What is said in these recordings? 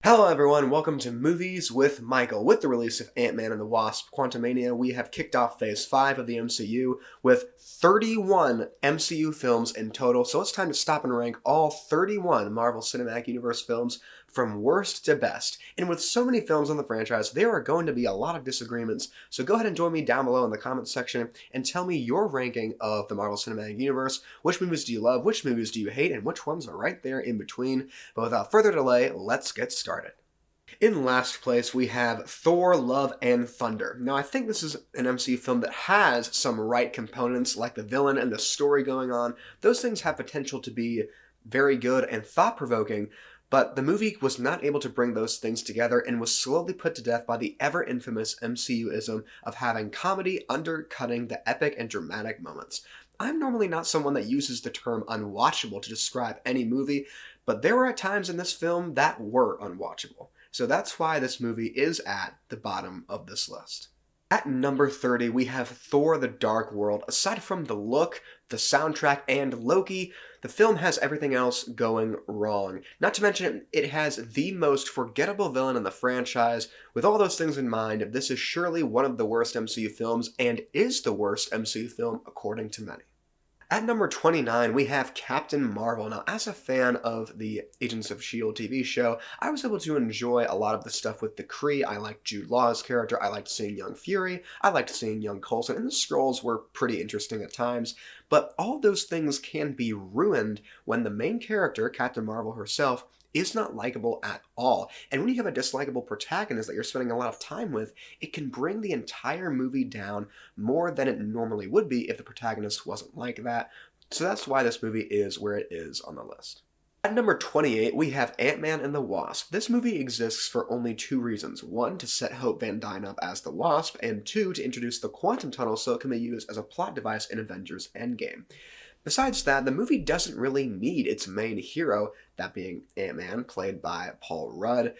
Hello everyone, welcome to Movies with Michael. With the release of Ant-Man and the Wasp: Quantumania, we have kicked off Phase 5 of the MCU with 31 MCU films in total, so it's time to stop and rank all 31 Marvel Cinematic Universe films from worst to best. And with so many films on the franchise, there are going to be a lot of disagreements, so go ahead and join me down below in the comments section and tell me your ranking of the Marvel Cinematic Universe. Which movies do you love, which movies do you hate, and which ones are right there in between? But without further delay, let's get started. In last place, we have Thor: Love and Thunder. Now, I think this is an MCU film that has some right components, like the villain and the story going on. Those things have potential to be very good and thought-provoking, but the movie was not able to bring those things together and was slowly put to death by the ever-infamous MCU-ism of having comedy undercutting the epic and dramatic moments. I'm normally not someone that uses the term unwatchable to describe any movie, but there were times in this film that were unwatchable. So that's why this movie is at the bottom of this list. At number 30, we have Thor: The Dark World. Aside from the look, the soundtrack, and Loki, the film has everything else going wrong. Not to mention, it has the most forgettable villain in the franchise. With all those things in mind, this is surely one of the worst MCU films, and is the worst MCU film according to many. At number 29, we have Captain Marvel. Now, as a fan of the Agents of S.H.I.E.L.D. TV show, I was able to enjoy a lot of the stuff with the Kree. I liked Jude Law's character, I liked seeing young Fury, I liked seeing young Coulson, and the Skrulls were pretty interesting at times. But all those things can be ruined when the main character, Captain Marvel herself, is not likable at all. And when you have a dislikable protagonist that you're spending a lot of time with, it can bring the entire movie down more than it normally would be if the protagonist wasn't like that. So that's why this movie is where it is on the list. At number 28, we have Ant-Man and the Wasp. This movie exists for only two reasons. One, to set Hope Van Dyne up as the Wasp, and two, to introduce the Quantum Tunnel so it can be used as a plot device in Avengers Endgame. Besides that, the movie doesn't really need its main hero, that being Ant-Man, played by Paul Rudd,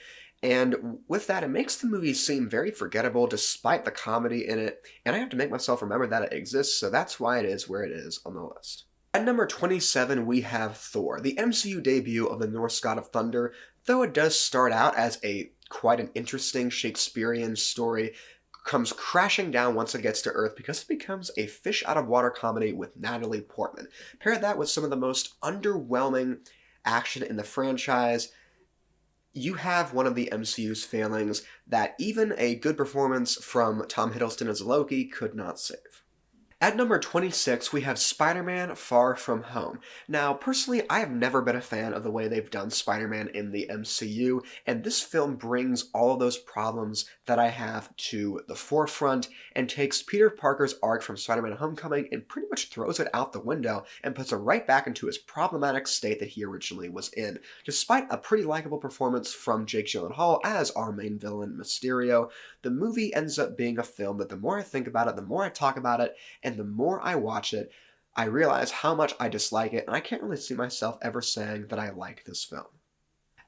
and with that, it makes the movie seem very forgettable despite the comedy in it, and I have to make myself remember that it exists, so that's why it is where it is on the list. At number 27, we have Thor, the MCU debut of the Norse god of thunder. Though it does start out as quite an interesting Shakespearean story, comes crashing down once it gets to Earth because it becomes a fish-out-of-water comedy with Natalie Portman. Pair that with some of the most underwhelming action in the franchise, you have one of the MCU's failings that even a good performance from Tom Hiddleston as Loki could not save. At number 26, we have Spider-Man: Far From Home. Now, personally, I have never been a fan of the way they've done Spider-Man in the MCU, and this film brings all of those problems that I have to the forefront and takes Peter Parker's arc from Spider-Man: Homecoming and pretty much throws it out the window and puts it right back into his problematic state that he originally was in. Despite a pretty likable performance from Jake Gyllenhaal as our main villain, Mysterio, the movie ends up being a film that the more I think about it, the more I talk about it, and the more I watch it, I realize how much I dislike it, and I can't really see myself ever saying that I like this film.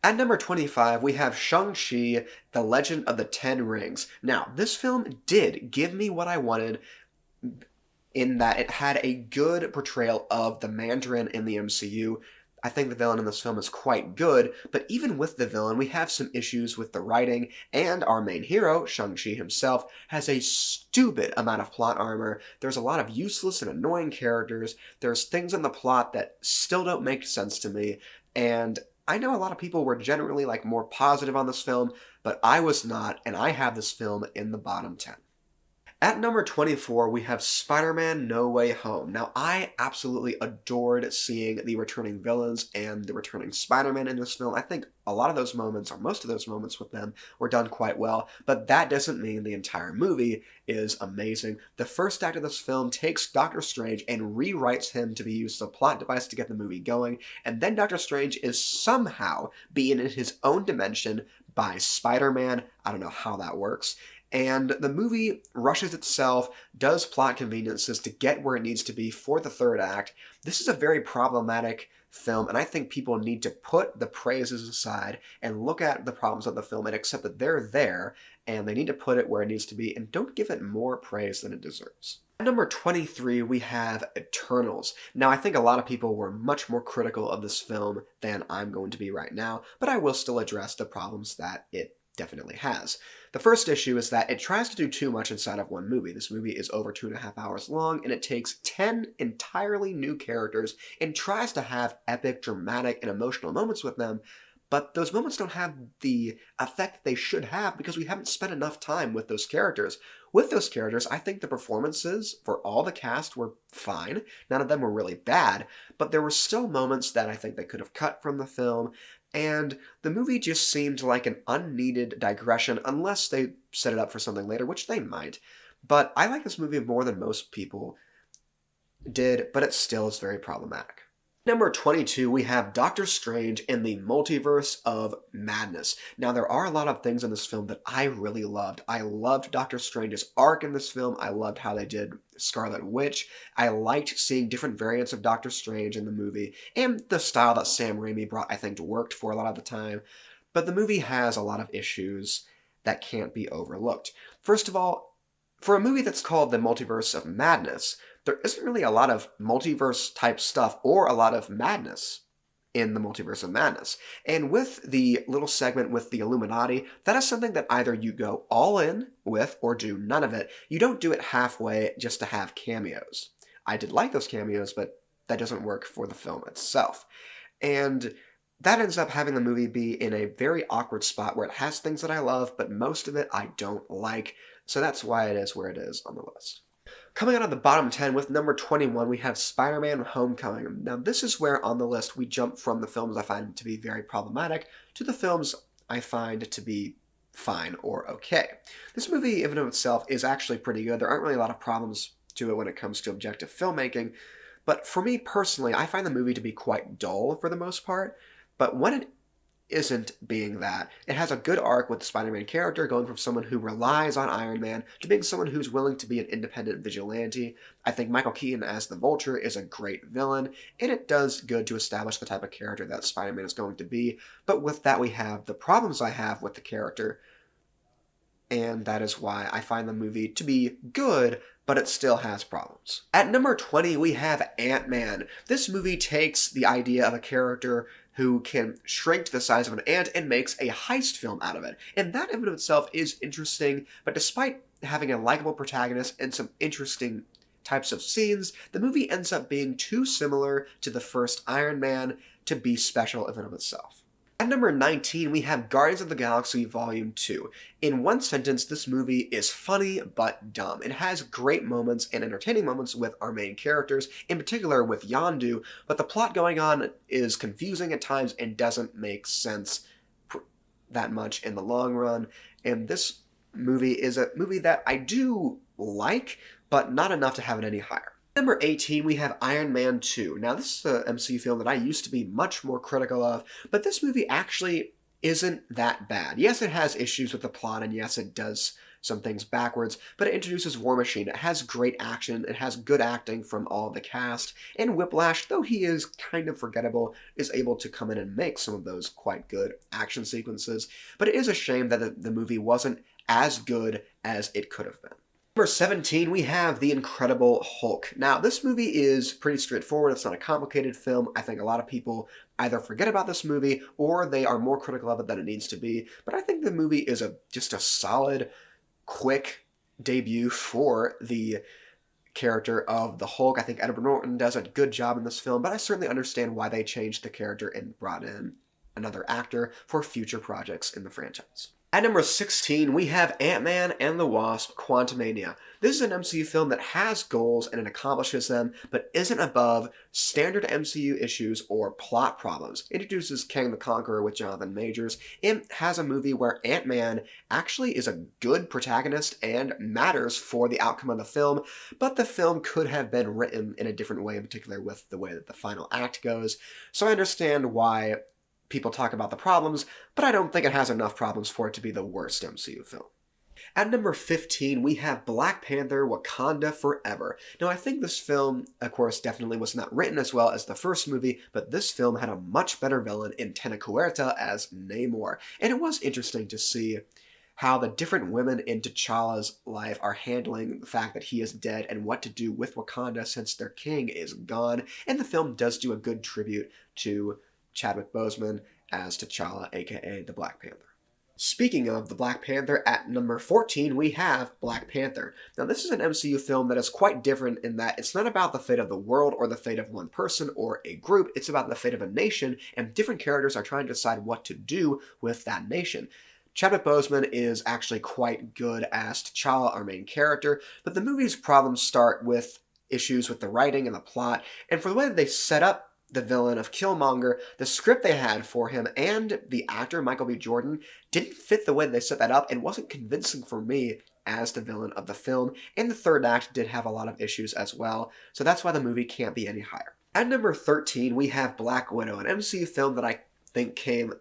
At number 25, we have Shang-Chi: The Legend of the Ten Rings. Now, this film did give me what I wanted in that it had a good portrayal of the Mandarin in the MCU. I think the villain in this film is quite good, but even with the villain, we have some issues with the writing, and our main hero, Shang-Chi himself, has a stupid amount of plot armor. There's a lot of useless and annoying characters. There's things in the plot that still don't make sense to me, and I know a lot of people were generally more positive on this film, but I was not, and I have this film in the bottom 10. At number 24, we have Spider-Man: No Way Home. Now, I absolutely adored seeing the returning villains and the returning Spider-Man in this film. I think a lot of those moments, or most of those moments with them, were done quite well, but that doesn't mean the entire movie is amazing. The first act of this film takes Doctor Strange and rewrites him to be used as a plot device to get the movie going, and then Doctor Strange is somehow being in his own dimension by Spider-Man. I don't know how that works. And the movie rushes itself, does plot conveniences to get where it needs to be for the third act. This is a very problematic film, and I think people need to put the praises aside and look at the problems of the film and accept that they're there, and they need to put it where it needs to be, and don't give it more praise than it deserves. At number 23, we have Eternals. Now, I think a lot of people were much more critical of this film than I'm going to be right now, but I will still address the problems that it definitely has. The first issue is that it tries to do too much inside of one movie. This movie is over 2.5 hours long, and it takes 10 entirely new characters and tries to have epic, dramatic, and emotional moments with them, but those moments don't have the effect that they should have because we haven't spent enough time with those characters. With those characters, I think the performances for all the cast were fine. None of them were really bad, but there were still moments that I think they could have cut from the film, and the movie just seemed like an unneeded digression unless they set it up for something later, which they might. But I like this movie more than most people did, but it still is very problematic. Number 22, we have Doctor Strange in the Multiverse of Madness. Now, there are a lot of things in this film that I really loved. I loved Doctor Strange's arc in this film. I loved how they did Scarlet Witch. I liked seeing different variants of Doctor Strange in the movie, and the style that Sam Raimi brought, I think, worked for a lot of the time. But the movie has a lot of issues that can't be overlooked. First of all, for a movie that's called The Multiverse of Madness, there isn't really a lot of multiverse-type stuff or a lot of madness in the Multiverse of Madness. And with the little segment with the Illuminati, that is something that either you go all in with or do none of it. You don't do it halfway just to have cameos. I did like those cameos, but that doesn't work for the film itself. And that ends up having the movie be in a very awkward spot where it has things that I love, but most of it I don't like. So that's why it is where it is on the list. Coming out of the bottom 10 with number 21, we have Spider-Man Homecoming. Now, this is where on the list we jump from the films I find to be very problematic to the films I find to be fine or okay. This movie, in and of itself, is actually pretty good. There aren't really a lot of problems to it when it comes to objective filmmaking, but for me personally, I find the movie to be quite dull for the most part, but when it isn't being that. It has a good arc with the Spider-Man character going from someone who relies on Iron Man to being someone who's willing to be an independent vigilante. I think Michael Keaton as the Vulture is a great villain, and it does good to establish the type of character that Spider-Man is going to be, but with that we have the problems I have with the character, and that is why I find the movie to be good, but it still has problems. At number 20, we have Ant-Man. This movie takes the idea of a character who can shrink to the size of an ant and makes a heist film out of it. And that in and of itself is interesting, but despite having a likable protagonist and some interesting types of scenes, the movie ends up being too similar to the first Iron Man to be special in and of itself. At number 19, we have Guardians of the Galaxy Volume 2. In one sentence, this movie is funny but dumb. It has great moments and entertaining moments with our main characters, in particular with Yondu, but the plot going on is confusing at times and doesn't make sense that much in the long run. And this movie is a movie that I do like, but not enough to have it any higher. Number 18, we have Iron Man 2. Now, this is an MCU film that I used to be much more critical of, but this movie actually isn't that bad. Yes, it has issues with the plot, and yes, it does some things backwards, but it introduces War Machine. It has great action, it has good acting from all the cast, and Whiplash, though he is kind of forgettable, is able to come in and make some of those quite good action sequences, but it is a shame that the movie wasn't as good as it could have been. Number 17, we have The Incredible Hulk. Now, this movie is pretty straightforward. It's not a complicated film. I think a lot of people either forget about this movie or they are more critical of it than it needs to be. But I think the movie is just a solid, quick debut for the character of the Hulk. I think Edward Norton does a good job in this film, but I certainly understand why they changed the character and brought in another actor for future projects in the franchise. At number 16, we have Ant-Man and the Wasp: Quantumania. This is an MCU film that has goals and it accomplishes them, but isn't above standard MCU issues or plot problems. It introduces Kang the Conqueror with Jonathan Majors, and has a movie where Ant-Man actually is a good protagonist and matters for the outcome of the film, but the film could have been written in a different way, in particular with the way that the final act goes. So I understand why people talk about the problems, but I don't think it has enough problems for it to be the worst MCU film. At number 15, we have Black Panther: Wakanda Forever. Now, I think this film, of course, definitely was not written as well as the first movie, but this film had a much better villain in Tenacuerta as Namor. And it was interesting to see how the different women in T'Challa's life are handling the fact that he is dead and what to do with Wakanda since their king is gone. And the film does do a good tribute to Chadwick Boseman as T'Challa, aka the Black Panther. Speaking of the Black Panther, at number 14, we have Black Panther. Now, this is an MCU film that is quite different in that it's not about the fate of the world or the fate of one person or a group. It's about the fate of a nation, and different characters are trying to decide what to do with that nation. Chadwick Boseman is actually quite good as T'Challa, our main character, but the movie's problems start with issues with the writing and the plot, and for the way that they set up the villain of Killmonger, the script they had for him and the actor, Michael B. Jordan, didn't fit the way they set that up and wasn't convincing for me as the villain of the film, and the third act did have a lot of issues as well, so that's why the movie can't be any higher. At number 13, we have Black Widow, an MCU film that I think came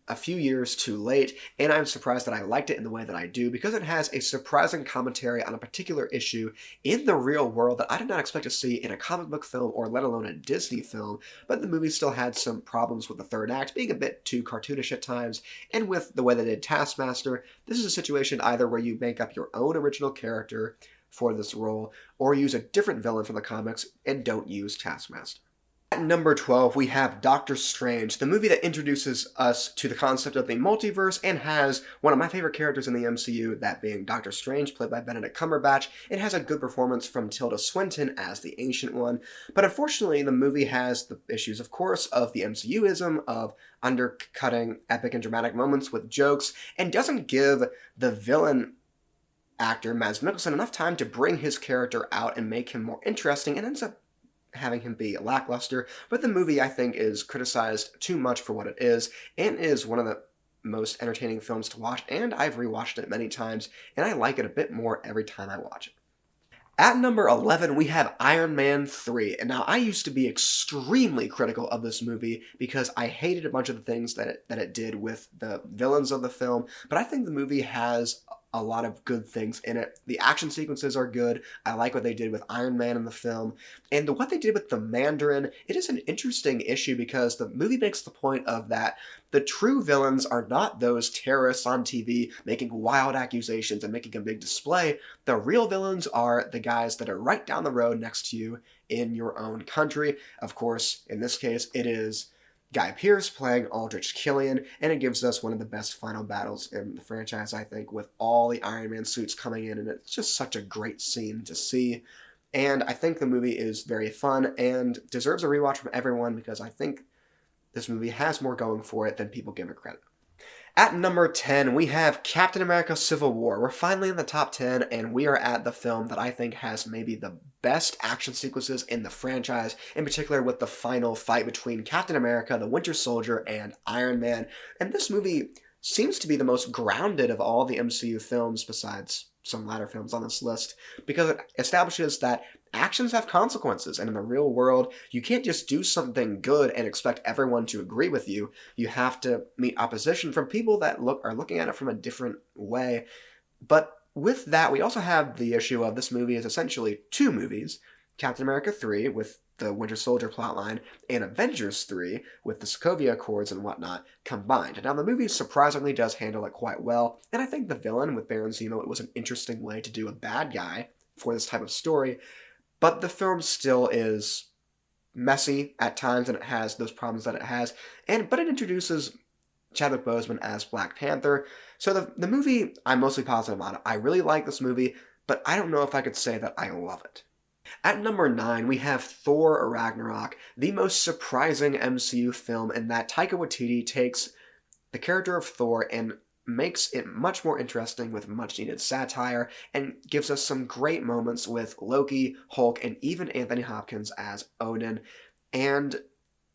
a few years too late, and I'm surprised that I liked it in the way that I do because it has a surprising commentary on a particular issue in the real world that I did not expect to see in a comic book film or let alone a Disney film, but the movie still had some problems with the third act being a bit too cartoonish at times, and with the way they did Taskmaster, this is a situation either where you make up your own original character for this role, or use a different villain from the comics and don't use Taskmaster. At number 12, we have Doctor Strange, the movie that introduces us to the concept of the multiverse and has one of my favorite characters in the MCU, that being Doctor Strange, played by Benedict Cumberbatch. It has a good performance from Tilda Swinton as the Ancient One, but unfortunately the movie has the issues, of course, of the MCUism, of undercutting epic and dramatic moments with jokes, and doesn't give the villain actor, Mads Mikkelsen, enough time to bring his character out and make him more interesting, and ends up having him be lackluster, but the movie, I think, is criticized too much for what it is, and is one of the most entertaining films to watch, and I've rewatched it many times, and I like it a bit more every time I watch it. At number 11, we have Iron Man 3, and now I used to be extremely critical of this movie because I hated a bunch of the things that it did with the villains of the film, but I think the movie has a lot of good things in it. The action sequences are good. I like what they did with Iron Man in the film. And what they did with the Mandarin, it is an interesting issue because the movie makes the point of that the true villains are not those terrorists on TV making wild accusations and making a big display. The real villains are the guys that are right down the road next to you in your own country. Of course, in this case, it is Guy Pearce playing Aldrich Killian, and it gives us one of the best final battles in the franchise, I think, with all the Iron Man suits coming in, and it's just such a great scene to see. And I think the movie is very fun and deserves a rewatch from everyone because I think this movie has more going for it than people give it credit. At number 10, we have Captain America: Civil War. We're finally in the top 10, and we are at the film that I think has maybe the best action sequences in the franchise, in particular with the final fight between Captain America, the Winter Soldier, and Iron Man. And this movie seems to be the most grounded of all the MCU films, besides some latter films on this list, because it establishes that actions have consequences, and in the real world, you can't just do something good and expect everyone to agree with you. You have to meet opposition from people that are looking at it from a different way. But with that, we also have the issue of this movie is essentially two movies, Captain America 3 with the Winter Soldier plotline, and Avengers 3 with the Sokovia Accords and whatnot combined. Now, the movie surprisingly does handle it quite well, and I think the villain with Baron Zemo, it was an interesting way to do a bad guy for this type of story, but the film still is messy at times, and it has those problems that it has, but it introduces Chadwick Boseman as Black Panther. So the movie, I'm mostly positive on it. I really like this movie, but I don't know if I could say that I love it. At number 9, we have Thor: Ragnarok, the most surprising MCU film in that Taika Waititi takes the character of Thor and makes it much more interesting with much needed satire, and gives us some great moments with Loki, Hulk, and even Anthony Hopkins as Odin. And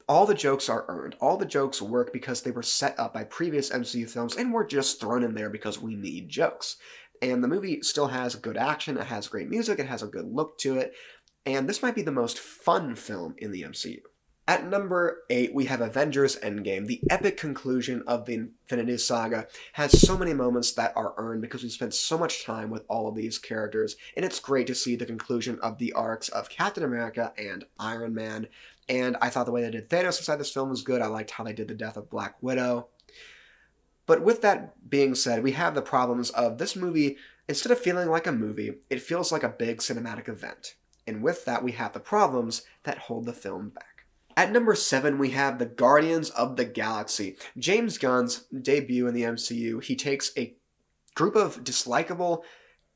all the jokes are earned. All the jokes work because they were set up by previous MCU films and were just thrown in there because we need jokes. And the movie still has good action, it has great music, it has a good look to it, and this might be the most fun film in the MCU. At number 8, we have Avengers Endgame. The epic conclusion of the Infinity Saga has so many moments that are earned because we spent so much time with all of these characters, and it's great to see the conclusion of the arcs of Captain America and Iron Man. And I thought the way they did Thanos inside this film was good. I liked how they did the death of Black Widow. But with that being said, we have the problems of this movie, instead of feeling like a movie, it feels like a big cinematic event. And with that, we have the problems that hold the film back. At number 7, we have the Guardians of the Galaxy. James Gunn's debut in the MCU. He takes a group of dislikable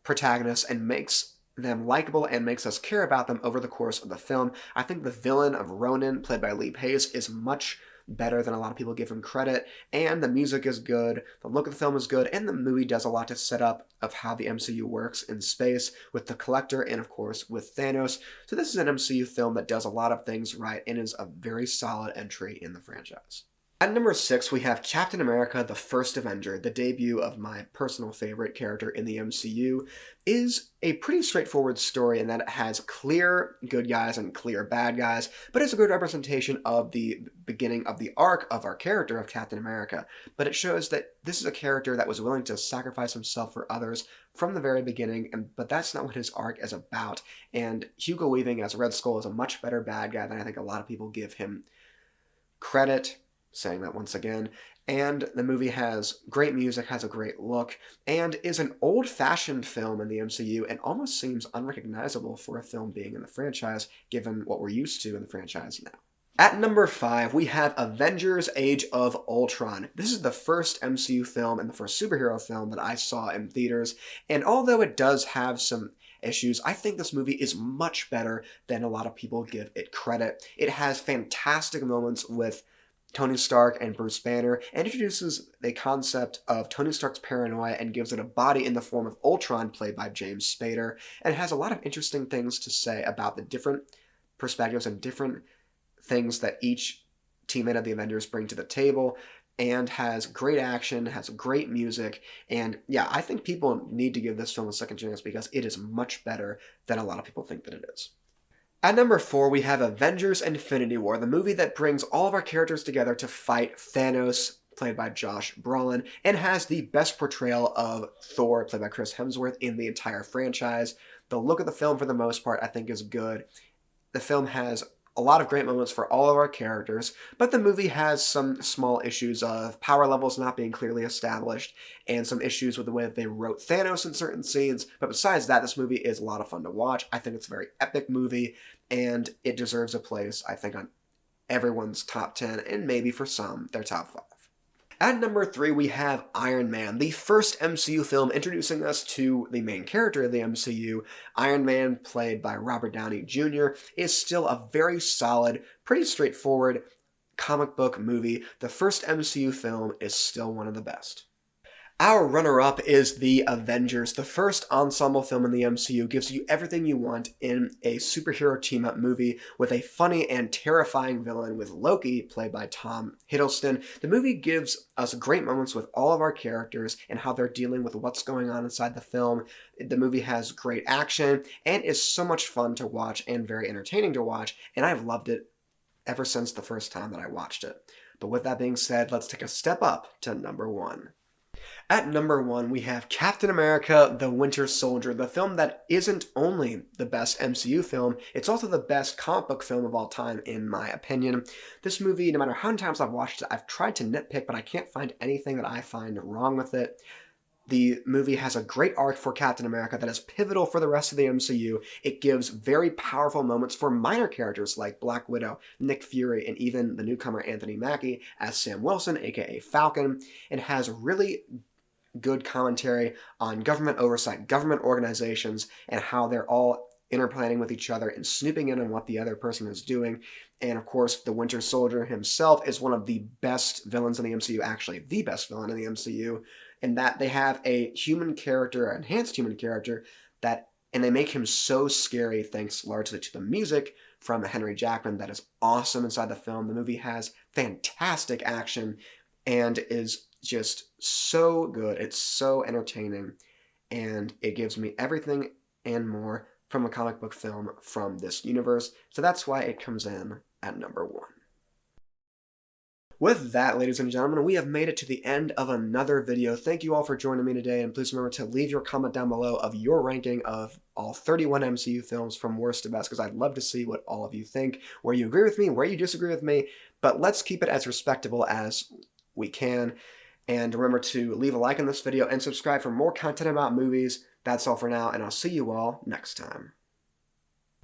protagonists and makes them likable and makes us care about them over the course of the film. I think the villain of Ronan, played by Lee Pace, is much better than a lot of people give him credit, and the music is good, the look of the film is good, and the movie does a lot to set up of how the MCU works in space with the Collector and of course with Thanos. So this is an MCU film that does a lot of things right and is a very solid entry in the franchise. At number 6, we have Captain America, the First Avenger. The debut of my personal favorite character in the MCU is a pretty straightforward story in that it has clear good guys and clear bad guys, but it's a good representation of the beginning of the arc of our character of Captain America. But it shows that this is a character that was willing to sacrifice himself for others from the very beginning, but that's not what his arc is about. And Hugo Weaving as Red Skull is a much better bad guy than I think a lot of people give him credit. Saying that once again. And the movie has great music, has a great look, and is an old-fashioned film in the MCU and almost seems unrecognizable for a film being in the franchise, given what we're used to in the franchise now. At number 5, we have Avengers Age of Ultron. This is the first MCU film and the first superhero film that I saw in theaters, and although it does have some issues, I think this movie is much better than a lot of people give it credit. It has fantastic moments with Tony Stark and Bruce Banner, and introduces the concept of Tony Stark's paranoia and gives it a body in the form of Ultron, played by James Spader, and it has a lot of interesting things to say about the different perspectives and different things that each teammate of the Avengers bring to the table, and has great action, has great music, and yeah, I think people need to give this film a second chance because it is much better than a lot of people think that it is. At number 4, we have Avengers Infinity War, the movie that brings all of our characters together to fight Thanos, played by Josh Brolin, and has the best portrayal of Thor, played by Chris Hemsworth, in the entire franchise. The look of the film, for the most part, I think is good. The film has a lot of great moments for all of our characters, but the movie has some small issues of power levels not being clearly established, and some issues with the way that they wrote Thanos in certain scenes. But besides that, this movie is a lot of fun to watch. I think it's a very epic movie, and it deserves a place, I think, on everyone's top 10, and maybe for some, their top 5. At number 3, we have Iron Man, the first MCU film introducing us to the main character of the MCU. Iron Man, played by Robert Downey Jr., is still a very solid, pretty straightforward comic book movie. The first MCU film is still one of the best. Our runner-up is The Avengers. The first ensemble film in the MCU gives you everything you want in a superhero team-up movie with a funny and terrifying villain with Loki, played by Tom Hiddleston. The movie gives us great moments with all of our characters and how they're dealing with what's going on inside the film. The movie has great action and is so much fun to watch and very entertaining to watch, and I've loved it ever since the first time that I watched it. But with that being said, let's take a step up to number 1. At number 1, we have Captain America: The Winter Soldier, the film that isn't only the best MCU film, it's also the best comic book film of all time, in my opinion. This movie, no matter how many times I've watched it, I've tried to nitpick, but I can't find anything that I find wrong with it. The movie has a great arc for Captain America that is pivotal for the rest of the MCU. It gives very powerful moments for minor characters like Black Widow, Nick Fury, and even the newcomer Anthony Mackie as Sam Wilson, aka Falcon. It has really good commentary on government oversight, government organizations, and how they're all interplanning with each other and snooping in on what the other person is doing. And of course, the Winter Soldier himself is one of the best villains in the MCU, actually the best villain in the MCU, in that they have a human character, an enhanced human character, and they make him so scary thanks largely to the music from Henry Jackman that is awesome inside the film. The movie has fantastic action and is just so good. It's so entertaining, and it gives me everything and more from a comic book film from this universe. So that's why it comes in at number 1. With that, ladies and gentlemen, we have made it to the end of another video. Thank you all for joining me today, and please remember to leave your comment down below of your ranking of all 31 MCU films from worst to best, because I'd love to see what all of you think, where you agree with me, where you disagree with me, but let's keep it as respectable as we can. And remember to leave a like on this video and subscribe for more content about movies. That's all for now, and I'll see you all next time.